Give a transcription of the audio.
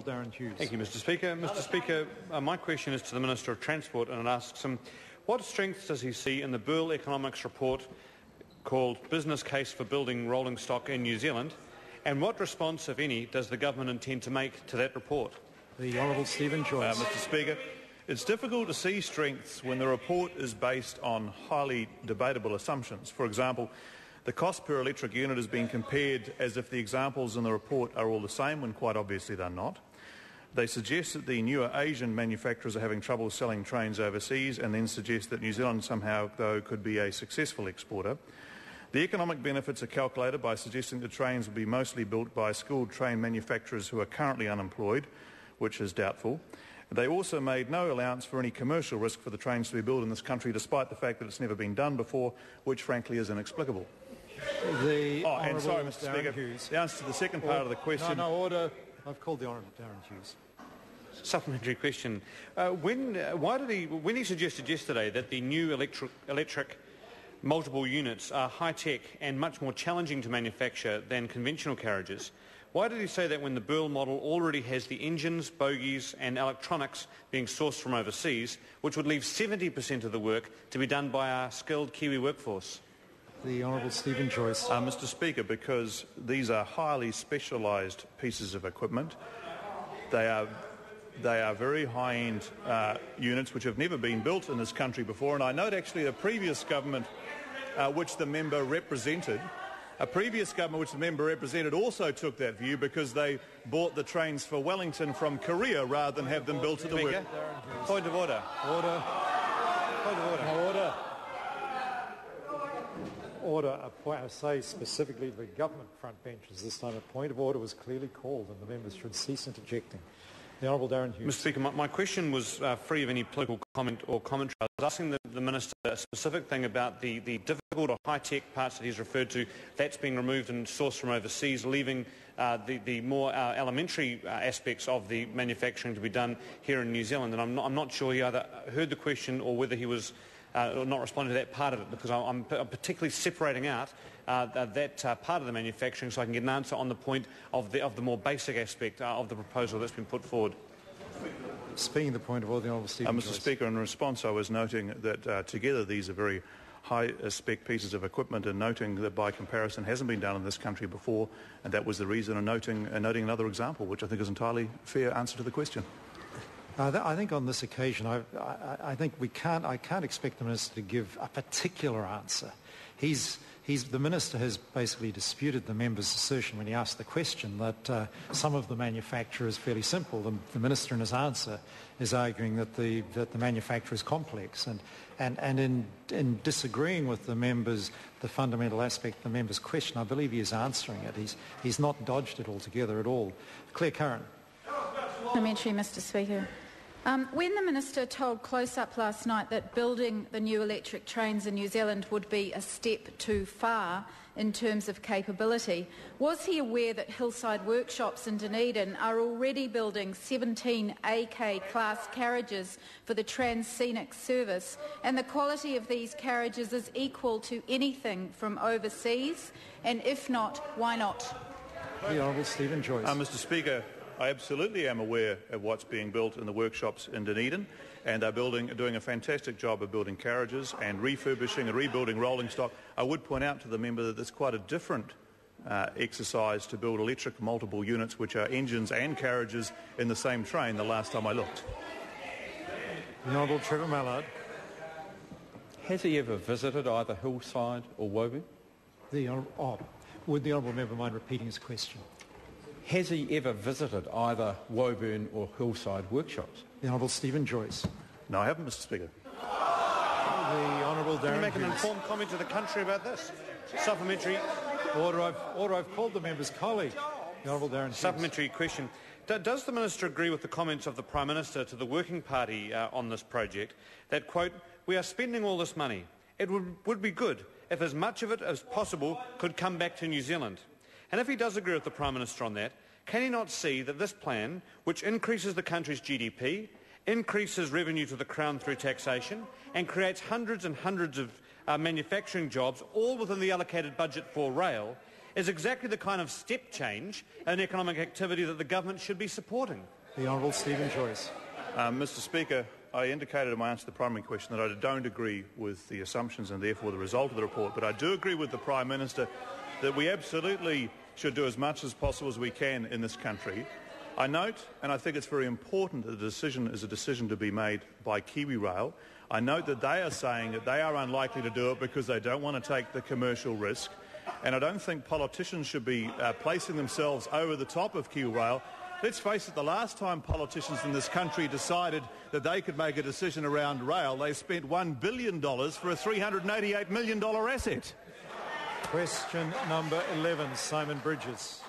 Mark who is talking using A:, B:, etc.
A: Darren Hughes.
B: Thank you, Mr Speaker. Mr Speaker, my question is to the Minister of Transport, and it asks him, what strengths does he see in the Berl Economics report called Business Case for Building Rolling Stock in New Zealand, and what response, if any, does the government intend to make to that report?
A: The Honourable Stephen Joyce.
C: Mr Speaker, it's difficult to see strengths when the report is based on highly debatable assumptions. For example, the cost per electric unit is being compared as if the examples in the report are all the same, when quite obviously they're not. They suggest that the newer Asian manufacturers are having trouble selling trains overseas, and then suggest that New Zealand somehow, though, could be a successful exporter. The economic benefits are calculated by suggesting that trains will be mostly built by skilled train manufacturers who are currently unemployed, which is doubtful. They also made no allowance for any commercial risk for the trains to be built in this country, despite the fact that it's never been done before, which frankly is inexplicable.
A: And
C: sorry, Mr Speaker,
A: Hughes.
C: the answer to the second part of the question...
A: No, order. I've called the Honourable Darren Hughes.
B: Supplementary question. When he suggested yesterday that the new electric multiple units are high-tech and much more challenging to manufacture than conventional carriages, why did he say that when the Berl model already has the engines, bogies and electronics being sourced from overseas, which would leave 70% of the work to be done by our skilled Kiwi workforce?
A: The Honourable Stephen Joyce.
C: Mr Speaker, because these are highly specialised pieces of equipment, they are very high-end units which have never been built in this country before. And I note actually the previous government which the member represented, also took that view, because they bought the trains for Wellington from Korea rather than have them built at the work.
B: Point of order.
A: Order.
B: Point of order.
A: No, order. Order. I say specifically to the government front benches this time, a point of order was clearly called and the members should cease interjecting. The Honourable Darren Hughes.
B: Mr Speaker, my question was free of any political comment or commentary. I was asking the Minister a specific thing about the difficult or high-tech parts that he's referred to. That's being removed and sourced from overseas, leaving the more elementary aspects of the manufacturing to be done here in New Zealand. And I'm not sure he either heard the question or whether he was not responding to that part of it, because I'm particularly separating out that part of the manufacturing so I can get an answer on the point of the more basic aspect of the proposal that's been put forward.
A: Speaking the point of order, the Honourable Stephen
C: Mr Speaker, in response I was noting that together these are very high-spec pieces of equipment, and noting that by comparison hasn't been done in this country before, and that was the reason, and noting another example, which I think is an entirely fair answer to the question.
A: I think on this occasion, I think I can't expect the Minister to give a particular answer. The Minister has basically disputed the member's assertion when he asked the question that some of the manufacture is fairly simple. The Minister in his answer is arguing that the manufacture is complex, and in disagreeing with the fundamental aspect of the member's question, I believe he is answering it. He's not dodged it altogether at all. Claire Curran.
D: Parliamentary, Mr Speaker. When the Minister told Close Up last night that building the new electric trains in New Zealand would be a step too far in terms of capability, was he aware that Hillside Workshops in Dunedin are already building 17 AK class carriages for the Trans-Scenic service, and the quality of these carriages is equal to anything from overseas? And if not, why not?
A: The Honourable Stephen Joyce.
C: Mr Speaker, I absolutely am aware of what's being built in the workshops in Dunedin, and are doing a fantastic job of building carriages and refurbishing and rebuilding rolling stock. I would point out to the member that it's quite a different exercise to build electric multiple units, which are engines and carriages in the same train, the last time I looked.
A: The Honourable Trevor Mallard.
E: Has he ever visited either Hillside or Woburn?
A: Would the Honourable Member mind repeating his question?
E: Has he ever visited either Woburn or Hillside Workshops?
A: The Honourable Stephen Joyce.
C: No, I haven't, Mr Speaker.
A: The Honourable Darren Hughes.
B: Can you make an informed comment to the country about this? Supplementary.
A: Order, I've called the member's colleague. The Honourable Darren Hughes.
B: Supplementary question. Does the Minister agree with the comments of the Prime Minister to the Working Party on this project that, quote, we are spending all this money. It would be good if as much of it as possible could come back to New Zealand? And if he does agree with the Prime Minister on that, can he not see that this plan, which increases the country's GDP, increases revenue to the Crown through taxation, and creates hundreds and hundreds of manufacturing jobs, all within the allocated budget for rail, is exactly the kind of step change in economic activity that the government should be supporting.
A: The Honourable Stephen Joyce.
C: Mr Speaker, I indicated in my answer to the primary question that I don't agree with the assumptions and therefore the result of the report, but I do agree with the Prime Minister that we absolutely should do as much as possible as we can in this country. I note, and I think it's very important, that the decision is a decision to be made by Kiwi Rail. I note that they are saying that they are unlikely to do it because they don't want to take the commercial risk, and I don't think politicians should be placing themselves over the top of Kiwi Rail. Let's face it, the last time politicians in this country decided that they could make a decision around rail, they spent $1 billion for a $388 million asset.
A: Question number 11, Simon Bridges.